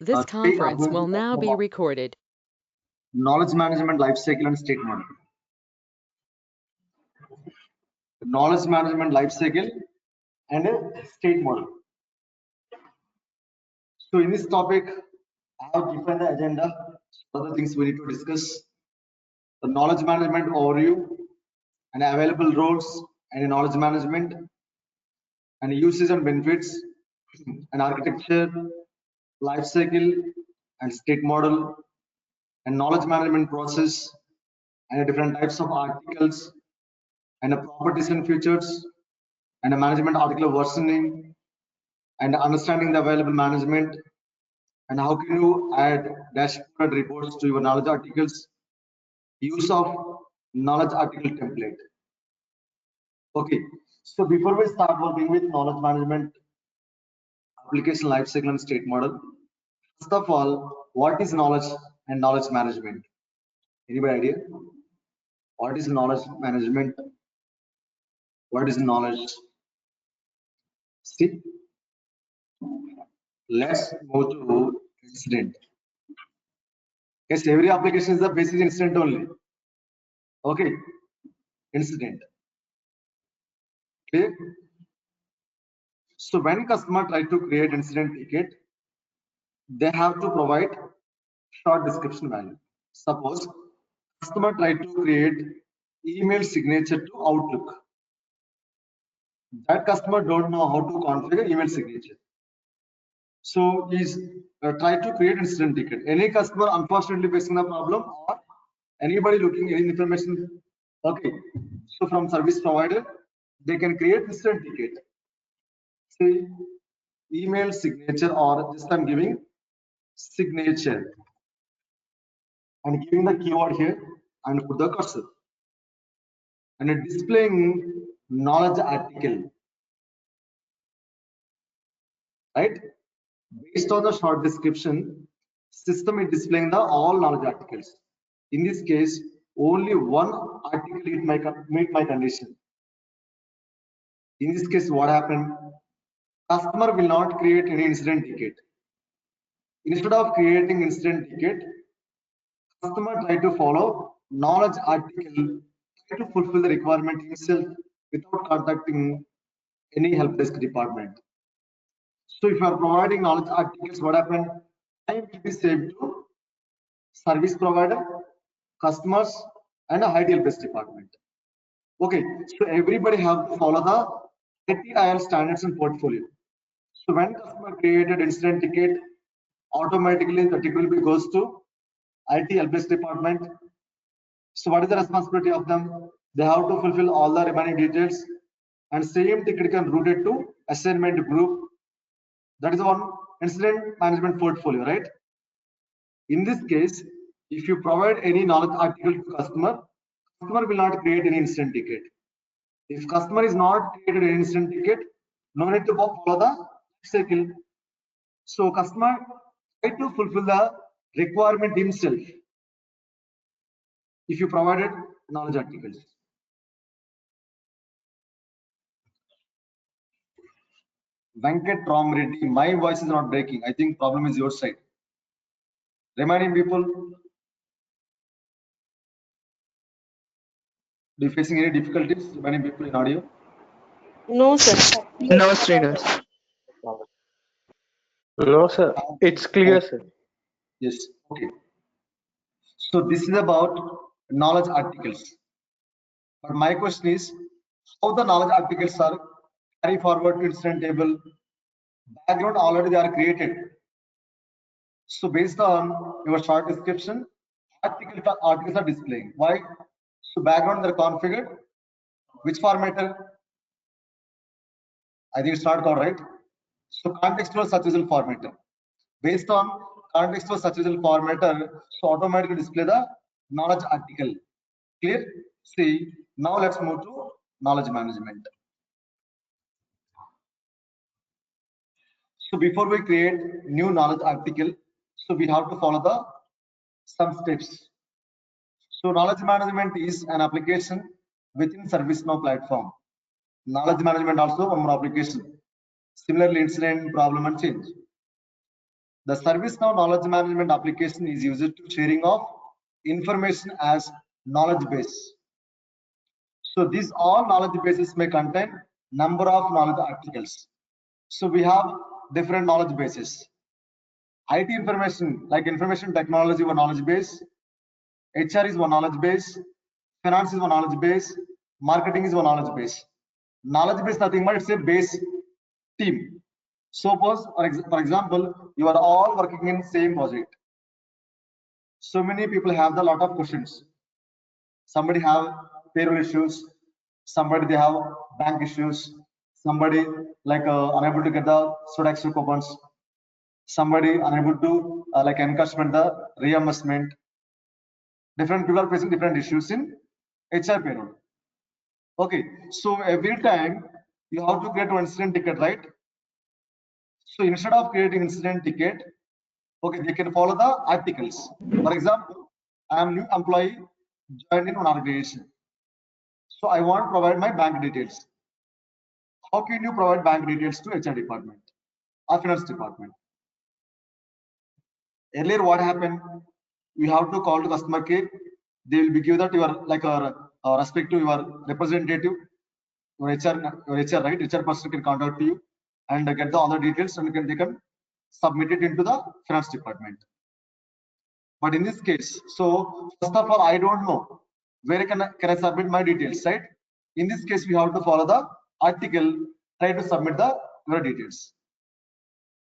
This Today I'm conference going to will talk now be about recorded. knowledge management lifecycle and state model. Knowledge management lifecycle and a state model. So in this topic, I have defined the agenda. Other things we need to discuss: the knowledge management overview and available roles and knowledge management and uses and benefits and architecture, lifecycle and state model and knowledge management process and different types of articles and properties and features and a management article versioning and understanding the available management and how can you add dashboard reports to your knowledge articles, use of knowledge article template. Okay, so before we start working with knowledge management application lifecycle and state model, first of all, what is knowledge and knowledge management? Anybody idea? What is knowledge management? What is knowledge? See, let's move to incident. Yes, every application is the basic incident only. Okay, incident. Okay. So when customer try to create incident ticket, they have to provide short description value. Suppose customer try to create email signature to Outlook. That customer don't know how to configure email signature. So he's try to create incident ticket. Any customer unfortunately facing the problem or anybody looking any information. Okay. So from service provider, they can create incident ticket. Say email signature or just I'm giving signature and giving the keyword here and put the cursor and displaying knowledge article, right? Based on the short description, system is displaying the all knowledge articles. In this case, only one article it might meet my condition. In this case, what happened? Customer will not create any incident ticket. Instead of creating incident ticket, customer try to follow knowledge article, try to fulfill the requirement himself without contacting any help desk department. So if you are providing knowledge articles, what happened? Time will be saved to service provider, customers, and a IT help desk department. Okay, so everybody have to follow the ITIL standards and portfolio. So when customer created incident ticket, automatically the ticket will be goes to IT help desk department. So what is the responsibility of them? They have to fulfill all the remaining details and same ticket can route it to assignment group. That is one incident management portfolio, right? In this case, if you provide any knowledge article to customer, customer will not create any incident ticket. If customer is not created an incident ticket, no need to follow the cycle. So customer try to fulfill the requirement himself if you provided knowledge articles. Venkat Ram Reddy, my voice is not breaking. I think problem is your side. Remaining people, are you facing any difficulties? Remaining people in audio? No, sir. No, Srinivas. No, sir. It's clear, sir. Yes. Okay. So this is about knowledge articles. But my question is, how the knowledge articles are carry forward to incident table? Background already they are created. So based on your short description, articles are displaying. Why? So background they're configured. Which formatter? I think it's not called, right? So contextual search result formatter. Based on contextual search result formatter, so automatically display the knowledge article. Clear? See, now let's move to knowledge management. So before we create new knowledge article, so we have to follow the some steps. So knowledge management is an application within ServiceNow platform. Knowledge management also one more application. Similarly, incident, problem, and change. The ServiceNow knowledge management application is used to sharing of information as knowledge base. So these all knowledge bases may contain number of knowledge articles. So we have different knowledge bases. IT information, like information technology, one knowledge base. HR is one knowledge base. Finance is one knowledge base. Marketing is one knowledge base. Knowledge base nothing but it's a base team. Suppose, for example, you are all working in same project. So many people have the lot of questions. Somebody have payroll issues. Somebody they have bank issues. Somebody like unable to get the Sodax coupons. Somebody unable to like encashment the reimbursement. Different people are facing different issues in HR payroll. Okay, so every time you have to create one incident ticket, right? So instead of creating incident ticket, okay, they can follow the articles. For example, I am new employee joined in one organization. So I want to provide my bank details. How can you provide bank details to HR department or finance department? Earlier, what happened? You have to call to customer care. They will be give that your like respect to your representative, your HR, right? HR person can contact you and get the other details, and they can submit it into the finance department. But in this case, so first of all, I don't know where can I submit my details, right? In this case, we have to follow the article, try to submit the your details,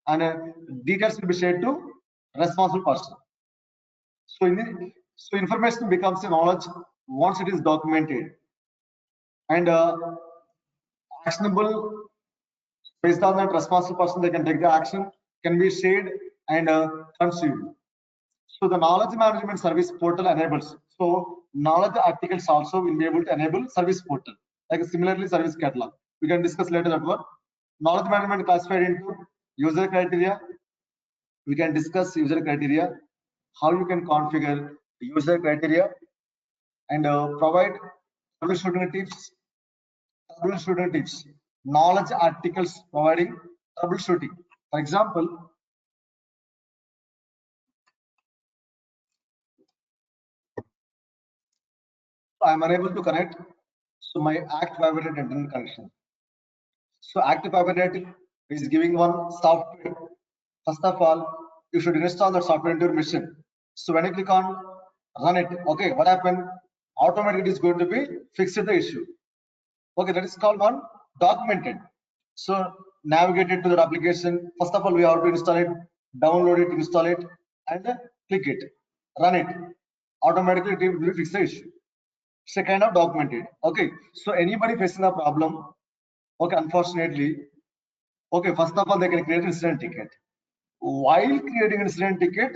and details will be shared to responsible person. So so information becomes a knowledge once it is documented and actionable. Based on that responsible person, they can take the action, can be shared and consumed. So the knowledge management service portal enables. So knowledge articles also will be able to enable service portal. Like similarly, service catalog. We can discuss later that one. Knowledge management classified into user criteria. We can discuss user criteria, how you can configure user criteria and provide troubleshooting tips. Troubleshooting tips. Knowledge articles providing troubleshooting. For example, I am unable to connect. So my act violated internet connection. So active fiber is giving one software. First of all, you should install that software into your machine. So when you click on run it, okay, what happened? Automatically it is going to be fixed the issue. Okay, that is called one documented. So navigate it to the application. First of all, we have to install it, download it, install it, and click it, run it. Automatically it will fix the issue. It's a kind of documented. Okay, so anybody facing a problem, okay, unfortunately, okay, first of all, they can create an incident ticket. While creating an incident ticket,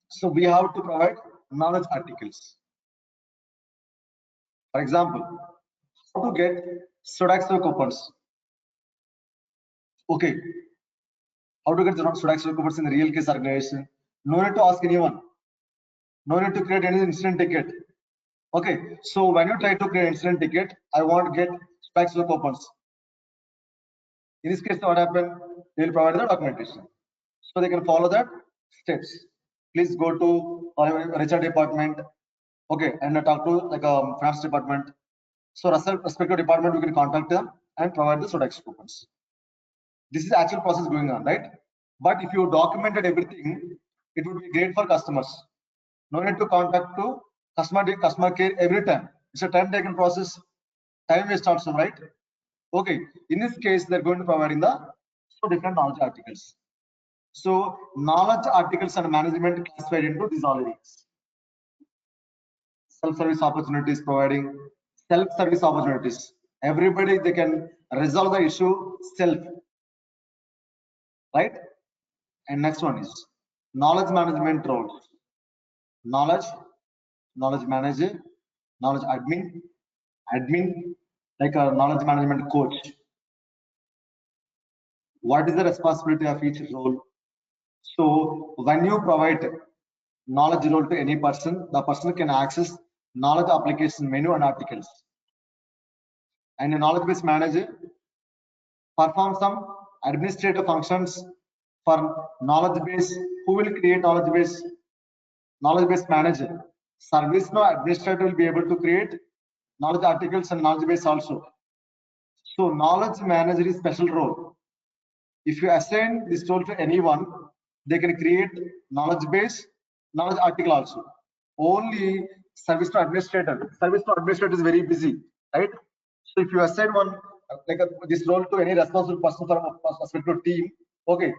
so we have to provide knowledge articles. For example, how to get Sodaxo coupons. Okay, how to get the Sodaxo coupons in the real case organization. No need to ask anyone. No need to create any incident ticket. Okay, so when you try to create incident ticket, I want to get Sodaxo coupons. In this case, what happened? They will provide the documentation. So they can follow that steps. Please go to HR department, okay, and talk to like finance department. So respective department, we can contact them and provide the Sodax coupons. This is actual process going on, right? But if you documented everything, it would be great for customers. No need to contact to customer care every time. It's a time taken process, time waste also, right? Okay, in this case, they're going to provide in the different knowledge articles. So knowledge articles and management classified into these all areas. Self-service opportunities, providing self-service opportunities. Everybody they can resolve the issue self, right? And next one is knowledge management roles. Knowledge, knowledge manager, knowledge admin, like a knowledge management coach. What is the responsibility of each role? So when you provide knowledge role to any person, the person can access knowledge application menu and articles. And a knowledge base manager perform some administrative functions, For knowledge base, who will create knowledge base? Knowledge base manager. ServiceNow administrator will be able to create knowledge articles and knowledge base also. So knowledge manager is special role. If you assign this role to anyone, they can create knowledge base, knowledge article also. Only ServiceNow administrator. ServiceNow administrator is very busy, right? So if you assign one this role to any responsible person from a specific team, okay,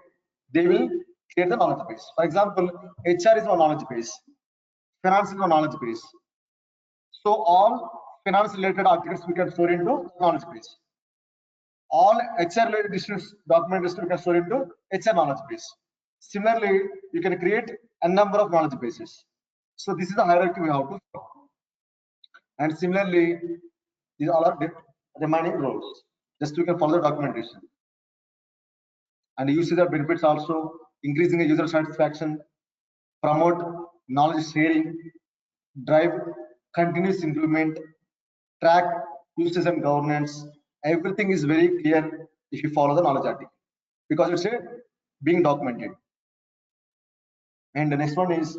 they will create the knowledge base. For example, HR is one knowledge base, finance is one knowledge base. So all finance related articles we can store into knowledge base. All HR related issues, document we can store into HR knowledge base. Similarly, you can create a number of knowledge bases. So this is the hierarchy we have to follow. And similarly, these all are remaining roles. Just you can follow the documentation. And you see the benefits also: increasing the user satisfaction, promote knowledge sharing, drive continuous improvement, track usage and governance. Everything is very clear if you follow the knowledge article, because it's a being documented. And the next one is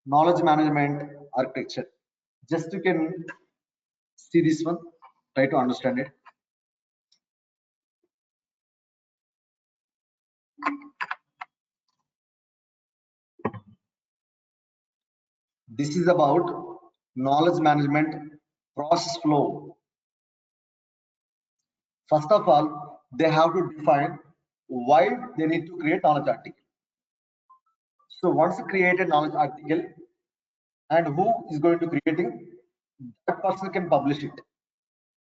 knowledge management architecture. Just you can see this one, try to understand it. This is about knowledge management process flow. First of all, they have to define why they need to create knowledge article. So once you create a knowledge article, and who is going to creating, that person can publish it.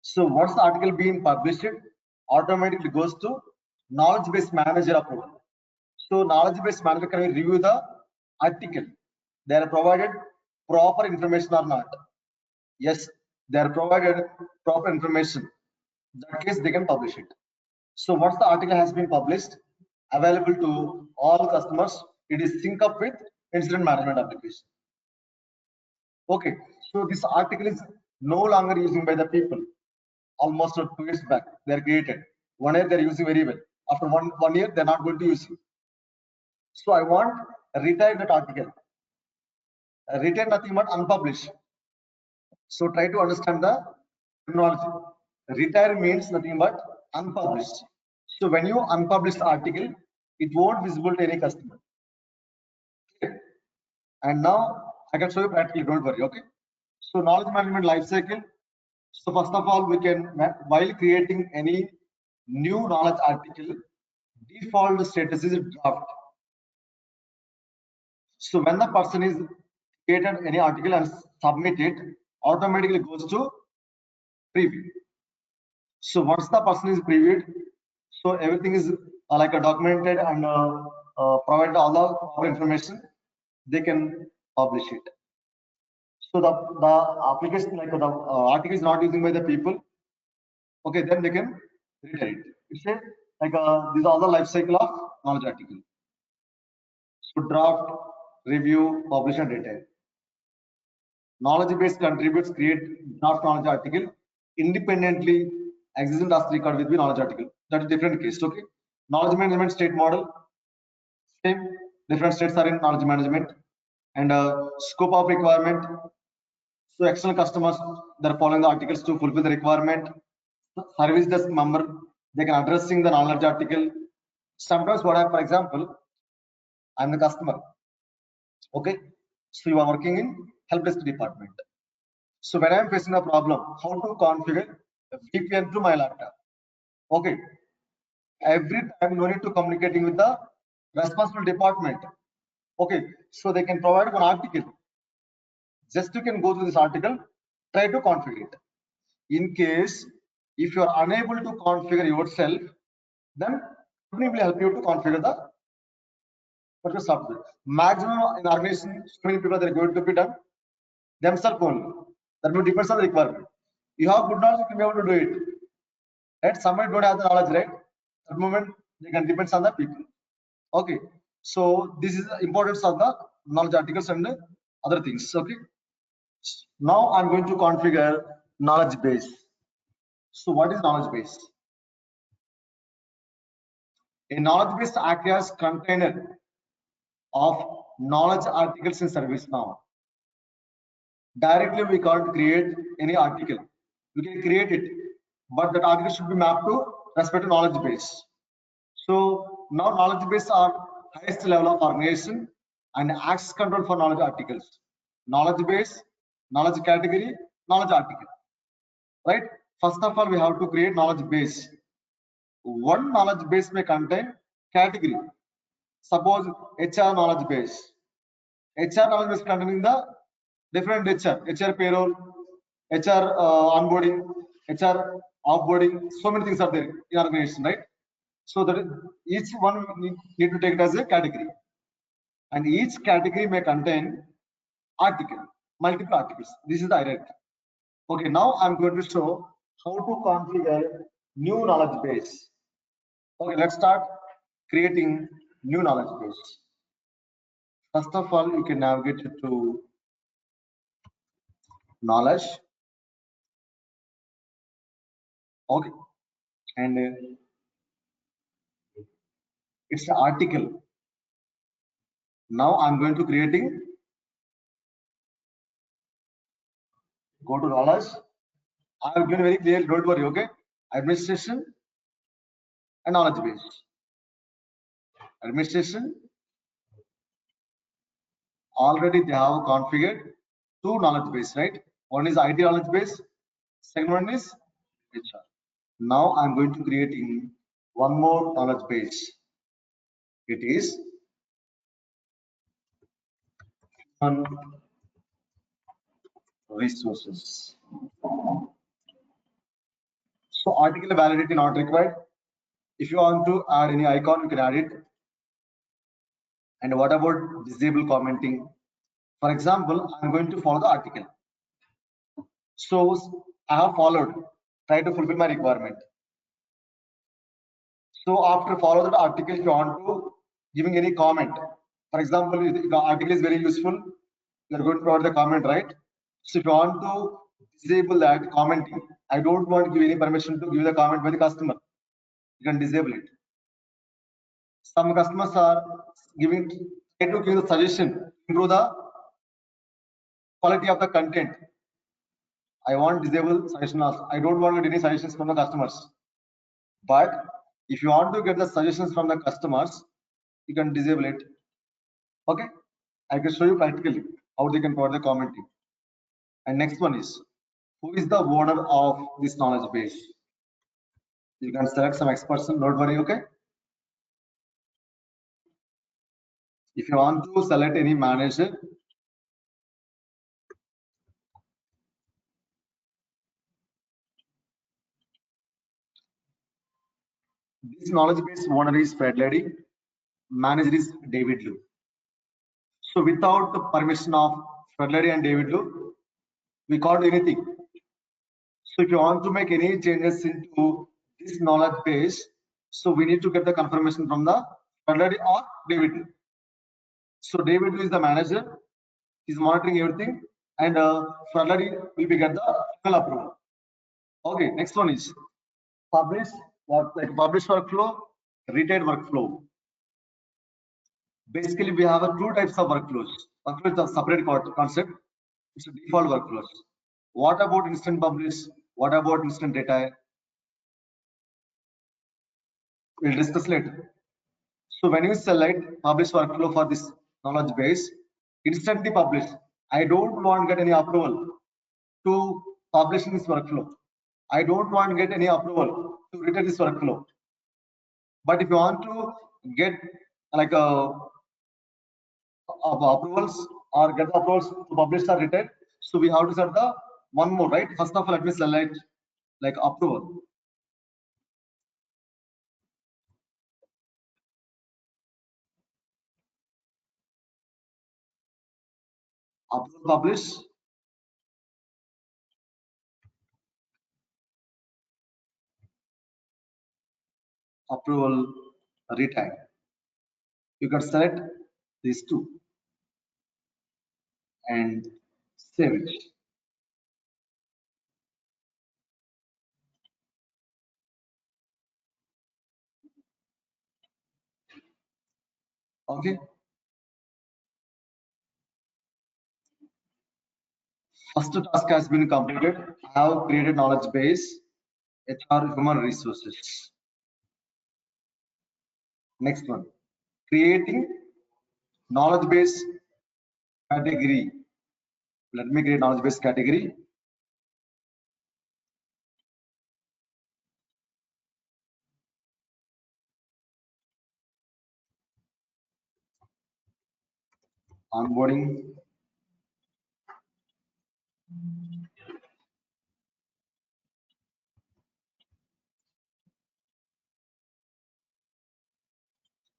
So once the article being published, it automatically goes to knowledge base manager approval. So knowledge base manager can review the article. They are provided proper information or not. Yes, they are provided proper information. In that case, they can publish it. So once the article has been published, available to all customers, it is sync up with incident management application. Okay, so this article is no longer using by the people. Almost 2 years back, they are created. 1 year they're using very well. After one year, they're not going to use it. So I want retire that article. Retire nothing but unpublished. So try to understand the terminology. Retire means nothing but unpublished. So when you unpublish the article, it won't visible to any customer. Okay. And now I can show you practically, don't worry, okay? So knowledge management lifecycle. So first of all, we can, while creating any new knowledge article, default status is draft. So when the person is created any article and submit it, automatically goes to preview. So once the person is previewed, so everything is like a documented and provide all the proper information, they can publish it. So the application, like the article is not using by the people, okay, then they can read it. It's a like these are all the life cycle of knowledge article. So draft, review, publish, and retain. Knowledge base contributes create draft knowledge article independently. Existing task record will be knowledge article. That is different case. Okay. Knowledge management state model. Same. Different states are in knowledge management. And scope of requirement. So external customers, they're following the articles to fulfill the requirement. Service desk member, they can addressing the knowledge article. Sometimes what I have, for example, I'm the customer. Okay. So you are working in help desk department. So when I'm facing a problem, how to configure a VPN to my laptop? Okay. Every time no need to communicating with the responsible department. Okay. So they can provide one article. Just you can go to this article, try to configure it. In case if you are unable to configure yourself, then company will help you to configure the particular software. Maximum in organization, so many people are going to be done themselves only. That will depends on the requirement. You have good knowledge, you can be able to do it. Right? Somebody don't have the knowledge, right? At the moment, they can depends on the people. Okay. So this is the importance of the knowledge articles and other things. Okay. Now I'm going to configure knowledge base. So what is knowledge base? A knowledge base acts as container of knowledge articles in ServiceNow. Directly we can't create any article. We can create it, but that article should be mapped to respective knowledge base. So now knowledge base are highest level of organization and access control for knowledge articles. Knowledge base, knowledge category, knowledge article. Right? First of all, we have to create knowledge base. One knowledge base may contain category. Suppose HR knowledge base. HR knowledge base containing the different HR payroll, HR onboarding, HR offboarding. So many things are there in organization, right? So that each one need to take it as a category, and each category may contain article, multiple articles. This is the hierarchy. Okay, now I'm going to show how to configure new knowledge base. Okay, let's start creating new knowledge base. First of all, you can navigate to knowledge. Okay, and it's the article. Now I'm going to creating. Go to knowledge. I've been very clear. Don't worry. Okay, administration and knowledge base. Administration already they have configured two knowledge base, right? One is IT knowledge base, second one is HR. Now I'm going to creating one more knowledge base. It is human resources. So article validity not required. If you want to add any icon, you can add it. And what about disable commenting? For example, I'm going to follow the article. So I have followed, try to fulfill my requirement. So after follow that article, if you want to giving any comment. For example, if the article is very useful, you are going to provide the comment, right? So if you want to disable that commenting, I don't want to give any permission to give the comment by the customer. You can disable it. Some customers are giving try to give the suggestion, improve the quality of the content. I want disable suggestion also. I don't want to get any suggestions from the customers. But if you want to get the suggestions from the customers, you can disable it. Okay, I can show you practically how they can provide the commenting. And next one is, who is the owner of this knowledge base? You can select some X person, don't worry, okay? If you want to select any manager, this knowledge base owner is Fred Lady, manager is David Lu. So without the permission of Fred Lady and David Lu, we can't do anything. So if you want to make any changes into this knowledge base, so we need to get the confirmation from the Fred Lady or David Lu. So David Lu is the manager, he's monitoring everything, and Fred Lady will be get the final approval. Okay, next one is publish, what like publish workflow, retain workflow. Basically, we have two types of workflows. Workflow is a separate concept. It's a default workflows. What about instant publish? What about instant retire? We'll discuss later. So when you select publish workflow for this knowledge base, instantly publish. I don't want to get any approval to publish in this workflow. I don't want to get any approval to retain this workflow. But if you want to get like approvals or get the approvals to publish or retain, so we have to set the one more, right? First of all, let me select like approval. Approval publish. Approval retain. You can select these two and save it. Okay. First task has been completed. I have created knowledge base, HR human resources. Next one, creating knowledge base category. Let me create knowledge base category. Onboarding.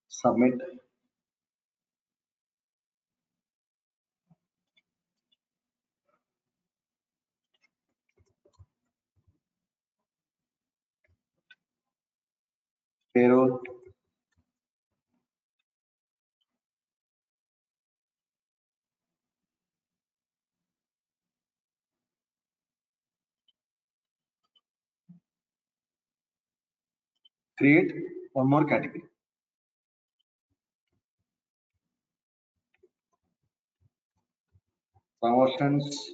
Submit. Payroll. Create one more category. Promotions.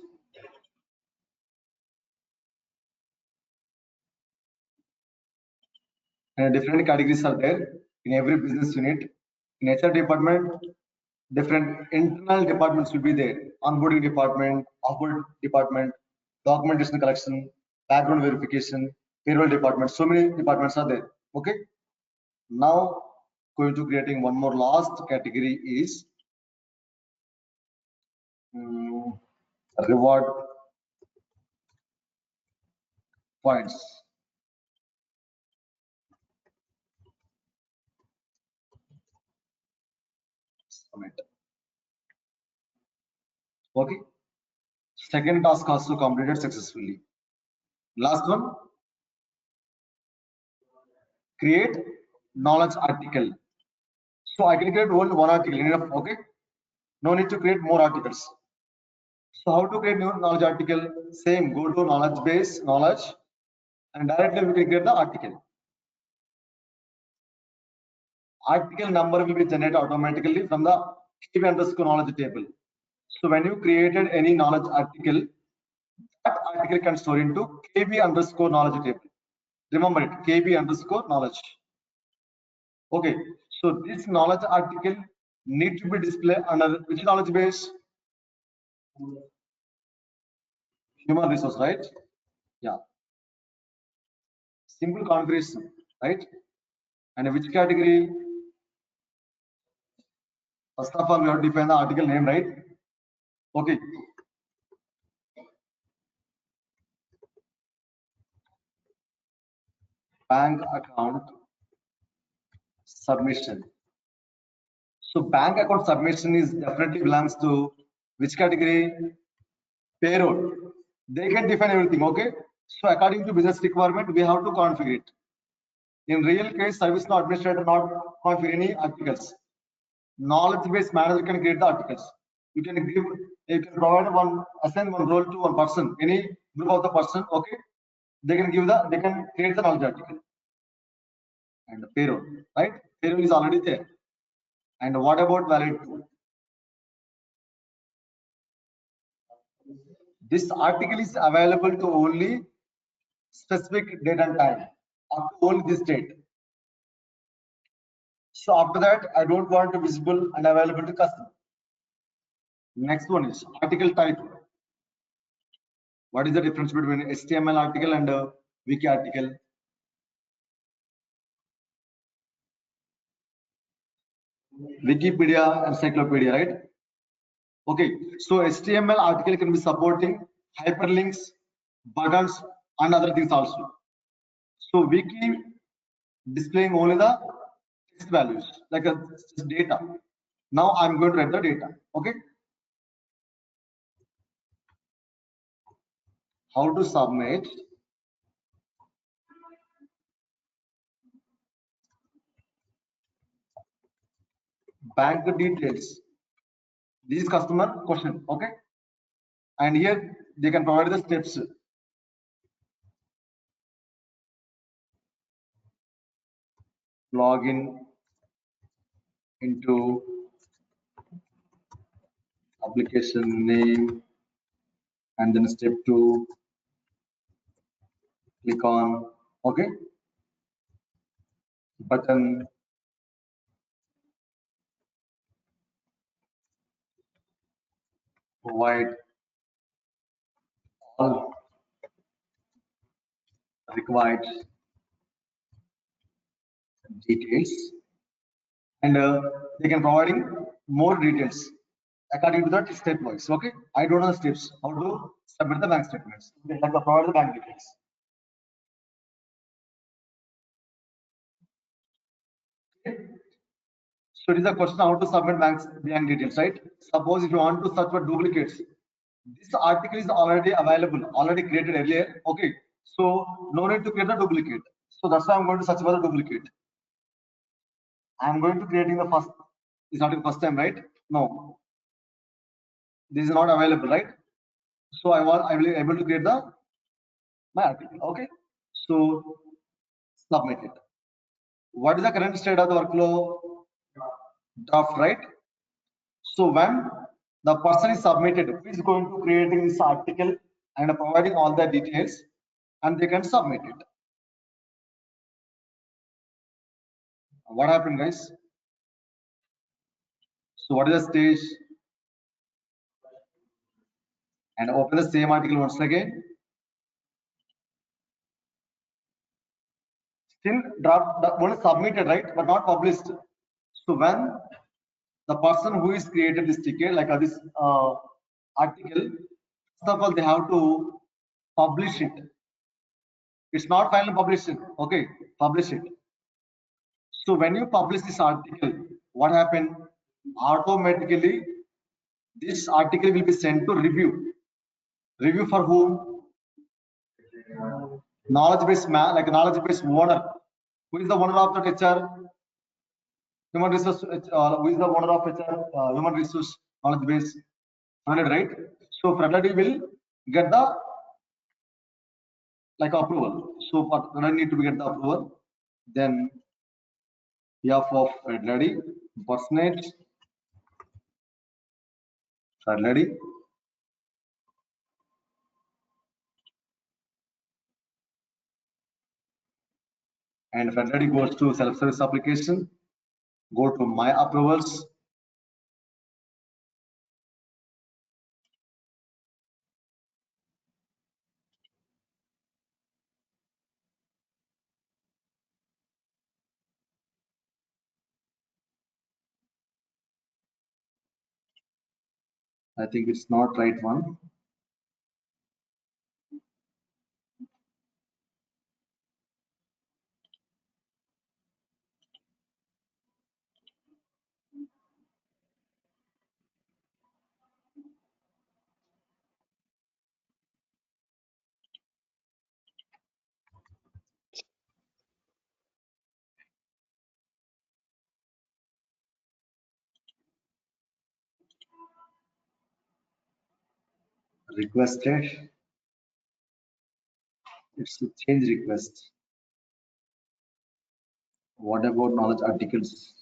And different categories are there in every business unit. In HR department, different internal departments will be there. Onboarding department, offboard department, documentation collection, background verification, payroll department. So many departments are there. Okay. Now going to creating one more last category is reward points. Submit. Okay. Second task also completed successfully. Last one, create knowledge article. So I can create only one article enough. Okay. No need to create more articles. So how to create new knowledge article? Same, go to knowledge base, knowledge, and directly we can create the article. Article number will be generated automatically from the KB underscore knowledge table. So when you created any knowledge article, that article can store into KB underscore knowledge table. Remember it, KB underscore knowledge. Okay, so this knowledge article need to be displayed under which knowledge base? Human resource, right? Yeah. Simple configuration, right? And which category? First of all, we have to define the article name, right? Okay. Bank account submission. So bank account submission is definitely belongs to which category? Payroll. They can define everything, okay? So according to business requirement, we have to configure it. In real case, ServiceNow administrator not configure any articles. Knowledge base manager can create the articles. You can give, you can provide one, assign one role to one person, any group of the person, okay? They can give the, they can create the knowledge article. And the payroll, right? Payroll is already there. And what about valid? This article is available to only specific date and time, up to only this date. So after that, I don't want to visible and available to customer. Next one is article title. What is the difference between HTML article and wiki article? Wikipedia, encyclopedia, right? Okay, so HTML article can be supporting hyperlinks, buttons, and other things also. So wiki displaying only the text values, like a data. Now I'm going to write the data. Okay. How to submit? Bank details. This is customer question. Okay. And here they can provide the steps. Login, into application name, and then step 2, click on OK button, provide all required details, and they can providing more details according to that step wise. Okay, I don't know the steps how to submit the bank statements. Okay, like provide the bank details. Okay. So it is a question how to submit bank details, right? Suppose if you want to search for duplicates, this article is already available, already created earlier. Okay, so no need to create a duplicate. So that's why I'm going to search for the duplicate. I'm going to creating the first. It's not the first time, right? No, this is not available, right? So I will be able to create the my article. Okay, so submit it. What is the current state of the workflow? Draft, right? So when the person is submitted, who is going to creating this article and providing all the details, and they can submit it. What happened, guys? So what is the stage? And open the same article once again. Still draft, the one is submitted, right, but not published. So when the person who is created this ticket, like this article, first of all, they have to publish it. It's not final publishing. Okay, publish it. So when you publish this article, what happened? Automatically, this article will be sent to review. Review for whom? Knowledge base man, like knowledge base owner. Who is the owner of the HR? Human resource. Who is the owner of HR? Human resource knowledge base. Right? So Freddy will get the like approval. So Freddy need to get the approval. Then F of Freddy impersonate Freddy. And Freddy goes to self-service application. Go to my approvals. I think it's not right one. Requested. It's a change request. What about knowledge articles?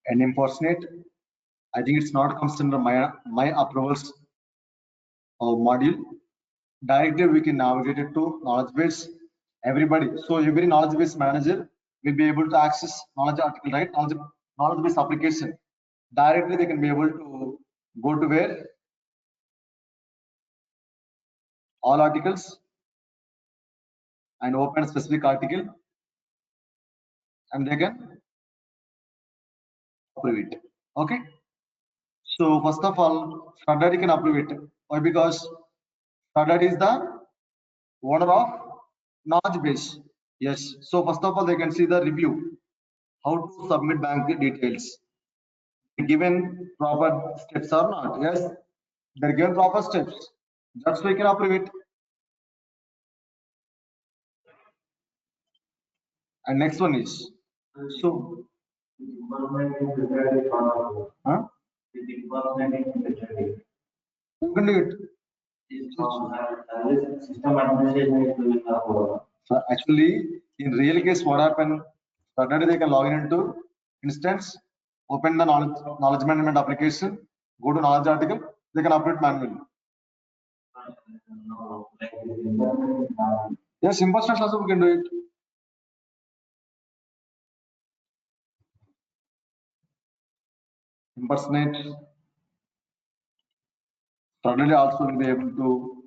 And impersonate. I think it's not comes under my approvals module. Directly we can navigate it to knowledge base. Everybody. So every knowledge base manager will be able to access knowledge article, right? Knowledge base application. Directly they can be able to go to where all articles and open a specific article, and they can approve it. Okay. So first of all, Freddy can approve it. Why? Because Freddy is the owner of knowledge base. Yes. So first of all, they can see the review. How to submit bank details. Given proper steps or not? Yes. They're given proper steps. That's why you can approve it. And next one is so. Huh? You can do it. So actually, in real case, what happened? Suddenly they can log in into instance, open the knowledge management application, go to knowledge article, they can update manually. Yes, simple steps also we can do it. Impersonate. Suddenly also will be able to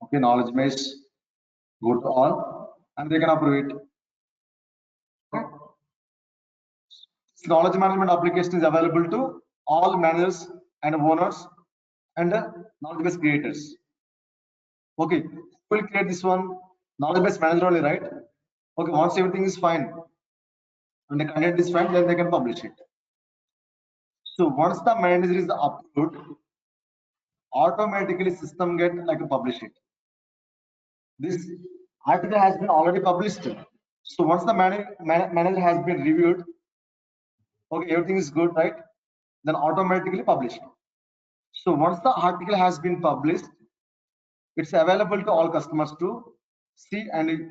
okay, knowledge mesh, go to all, and they can approve it. Okay. Knowledge management application is available to all managers and owners and knowledge base creators. Okay, we'll create this one knowledge base manager only, right? Okay, once everything is fine and the content is fine, then they can publish it. So once the manager is approved, automatically system get like publish it. This article has been already published. So once the manager has been reviewed, okay, everything is good, right? Then automatically published. So once the article has been published, it's available to all customers to see and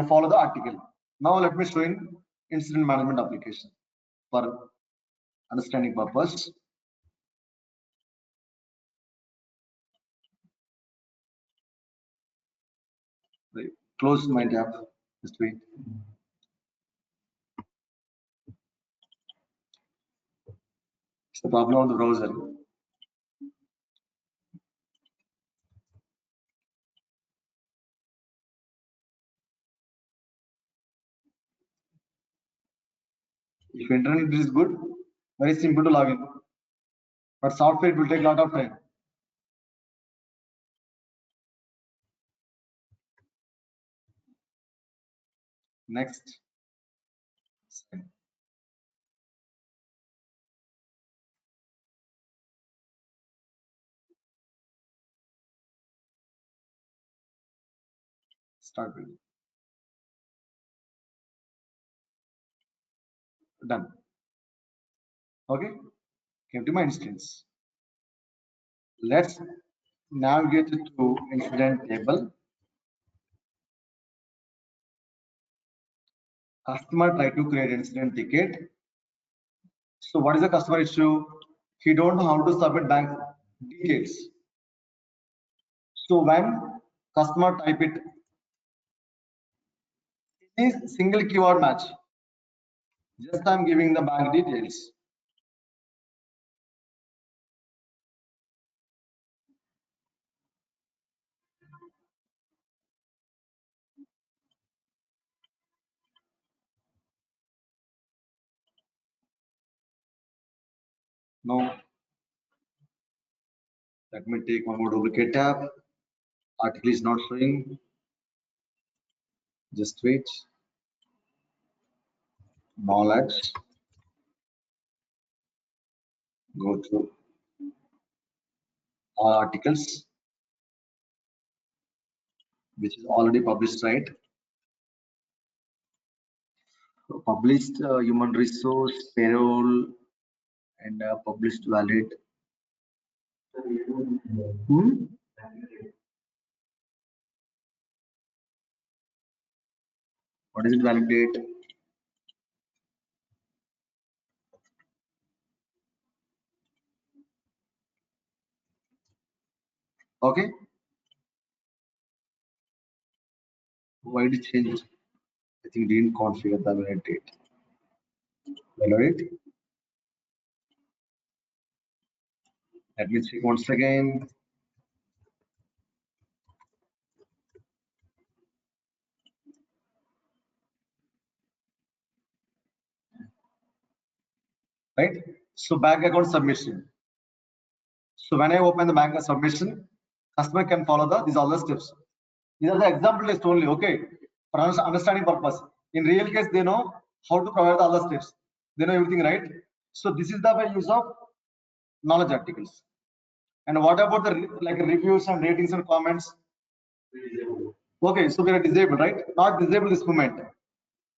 follow the article. Now let me show in incident management application for understanding purpose. Right. Close my tab. Just wait. It's the problem of the browser. If internet is good, very simple to log in. But software it will take a lot of time. Next. Start with. Done. Okay. Came to my instance. Let's navigate to incident table. Customer try to create incident ticket. So what is the customer issue? He don't know how to submit bank details. So when customer type it is single keyword match. Just I'm giving the bank details. No. Let me take one more duplicate tab. Article is not showing. Just wait. Knowledge. Go to all articles, which is already published, right? So published human resource, payroll, and published valid. What is it validate? Okay. Why did it change? I think didn't configure the validate. Validate. Let me check once again. Right. So bank account submission. So when I open the bank account submission, customer can follow these all the steps. These are the example list only. Okay. For understanding purpose. In real case, they know how to provide the other steps. They know everything, right? So this is the way use of knowledge articles. And what about the like reviews and ratings and comments? Okay, so we are disabled, right? Not disabled this moment.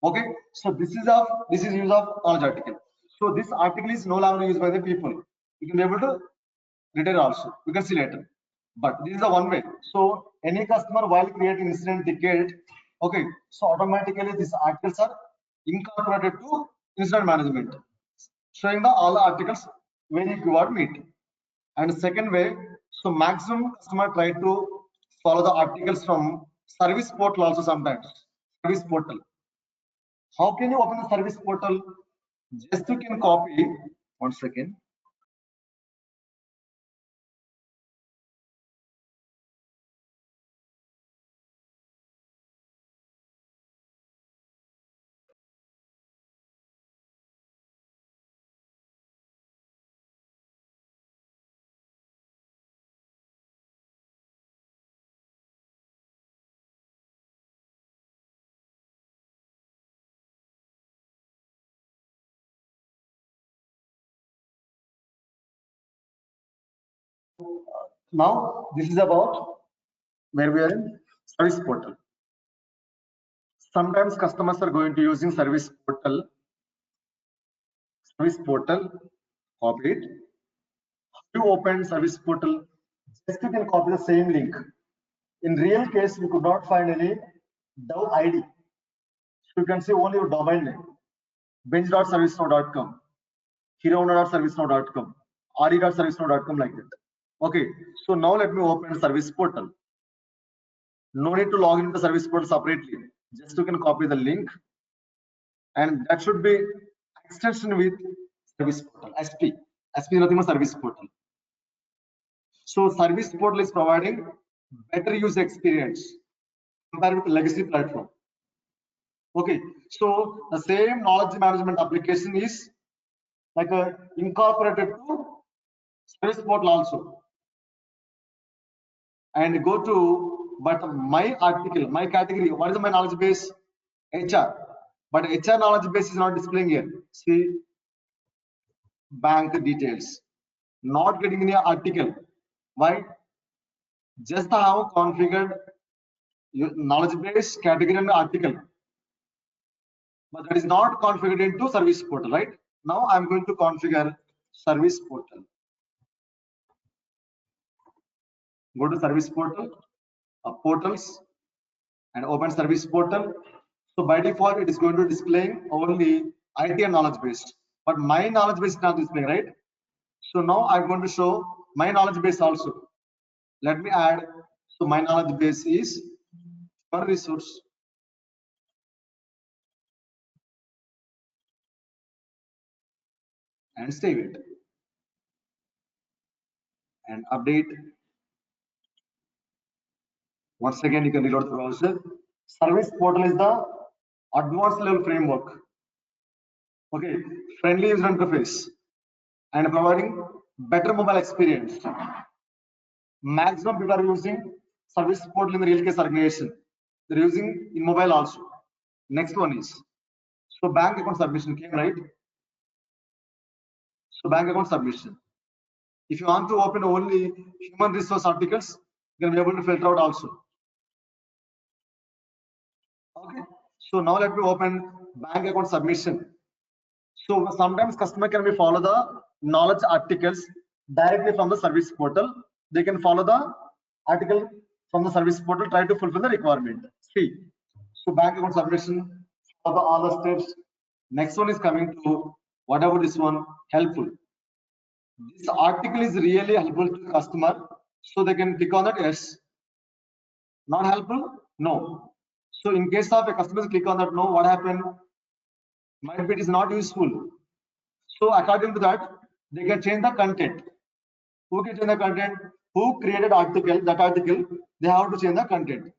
Okay, so this is use of knowledge article. So this article is no longer used by the people. You can be able to read it also. You can see later. But this is the one way. So any customer while creating incident ticket, okay, so automatically these articles are incorporated to incident management, showing the all the articles when you got meet. And second way, so maximum customer try to follow the articles from service portal also sometimes. Service portal. How can you open the service portal? Just you can copy. One second. Now this is about where we are in service portal. Sometimes customers are going to using service portal, copy it. You open service portal, just you can copy the same link. In real case, we could not find any Dove ID. So you can see only your domain name, bench.servicenow.com, hirona.servicenow.com, re.servicenow.com, like that. Okay, so now let me open service portal. No need to log into the service portal separately. Just you can copy the link, and that should be extension with service portal, SP. SP is nothing but service portal. So service portal is providing better user experience compared with legacy platform. Okay, so the same knowledge management application is like incorporated to service portal also. And go to, but my article, my category, what is my knowledge base? HR. But HR knowledge base is not displaying here. See, bank details. Not getting in the article. Why? Just have configured your knowledge base, category, and article. But that is not configured into service portal, right? Now I'm going to configure service portal. Go to service portal, portals, and open service portal. So by default, it is going to display only IT and knowledge base. But my knowledge base is not displaying, right? So now I'm going to show my knowledge base also. Let me add. So my knowledge base is per resource. And save it. And update. Once again, you can reload the browser. Service portal is the advanced level framework. Okay, friendly user interface and providing better mobile experience. Maximum people are using service portal in the real case organization. They're using in mobile also. Next one is, so bank account submission came, right? So bank account submission. If you want to open only human resource articles, you can be able to filter out also. Okay. So now let me open bank account submission. So sometimes customer can be follow the knowledge articles directly from the service portal. They can follow the article from the service portal, try to fulfill the requirement. See, so bank account submission, follow all the steps. Next one is coming to whatever this one helpful. This article is really helpful to the customer, so they can click on that yes. Not helpful? No. So in case of a customer click on that no, what happened? Might be it is not useful. So according to that, they can change the content. Who can change the content? Who created article? That article, they have to change the content.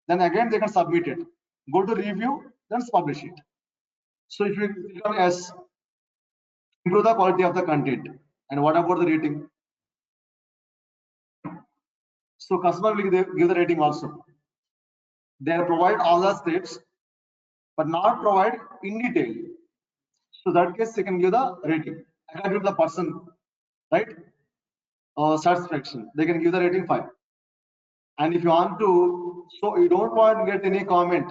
Then again they can submit it. Go to review, then publish it. So if you click on yes, improve the quality of the content. And what about the rating? So customer will give the rating also. They provide all the steps, but not provide in detail. So that case they can give the rating according to the person, right? satisfaction, they can give the rating 5. And if you want to, so you don't want to get any comment.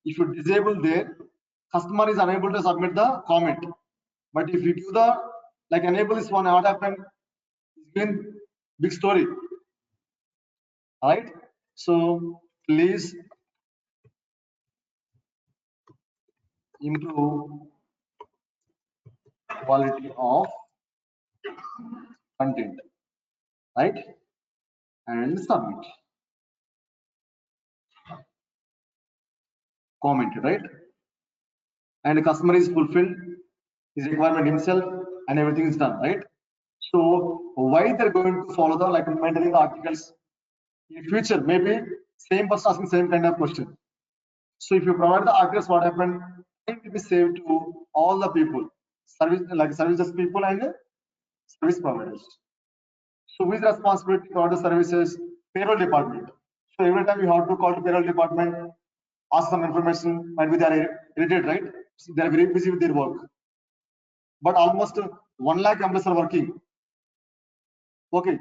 If you disable there, customer is unable to submit the comment. But if you give the, like enable this one, what happened? It's been big story. Right? So please improve quality of content, right? And submit. Comment, right? And the customer is fulfilled his requirement himself, and everything is done, right? So why they're going to follow the, like maintaining the articles in future? Maybe same person asking same kind of question. So if you provide the articles, what happened? It will be saved to all the people, services people and service providers. So who is responsibility for the services? Payroll department. So every time you have to call to payroll department, ask some information, might be they are irritated, right? So they are very busy with their work. But almost 1 lakh employees are working. Okay.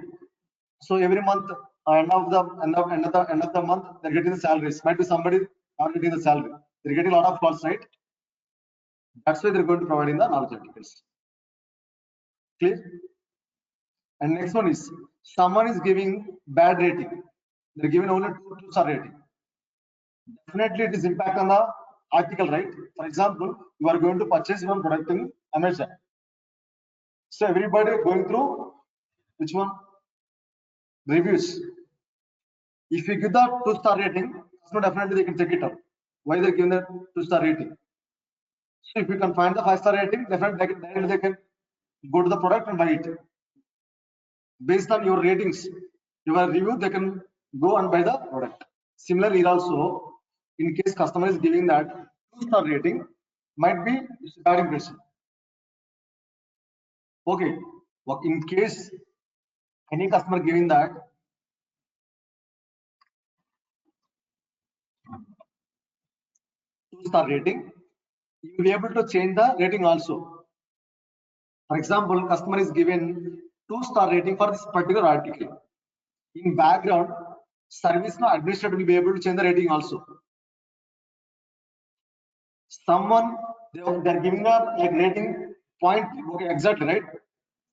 So every month, end of the month, they're getting the salaries. Might be somebody not getting the salary. They're getting a lot of calls, right? That's why they're going to provide in the knowledge articles. Clear? And next one is someone is giving bad rating. They're giving only 2-star rating. Definitely it is impact on the article, right? For example, you are going to purchase one product in Amazon. So everybody going through which one? Reviews. If you give the 2-star rating, so definitely they can check it out. Why they're giving the 2-star rating? So if you can find the 5-star rating, definitely they can go to the product and buy it. Based on your ratings, your review, they can go and buy the product. Similarly, also, in case customer is giving that 2-star rating, might be bad impression. Okay, well, in case any customer giving that 2-star rating, you will be able to change the rating also. For example, customer is given 2-star rating for this particular article. In background, ServiceNow administrator will be able to change the rating also. Someone they're giving a like rating point, okay, exactly right.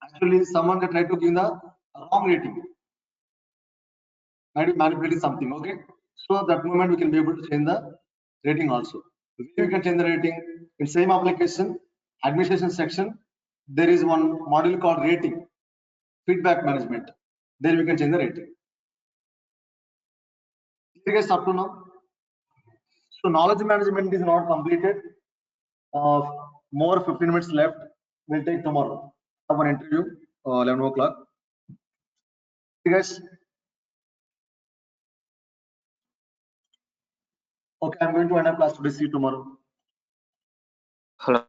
Actually, someone they try to give the wrong rating, might be manipulating something. Okay, so that moment we can be able to change the rating also. We can change the rating in same application administration section. There is one module called rating feedback management. There we can change the rating. Clear guys up to now? So knowledge management is not completed. More 15 minutes left. We'll take tomorrow. Have an interview 11 o'clock. Okay, guys. Okay, I'm going to end up class today. See you tomorrow. Hello.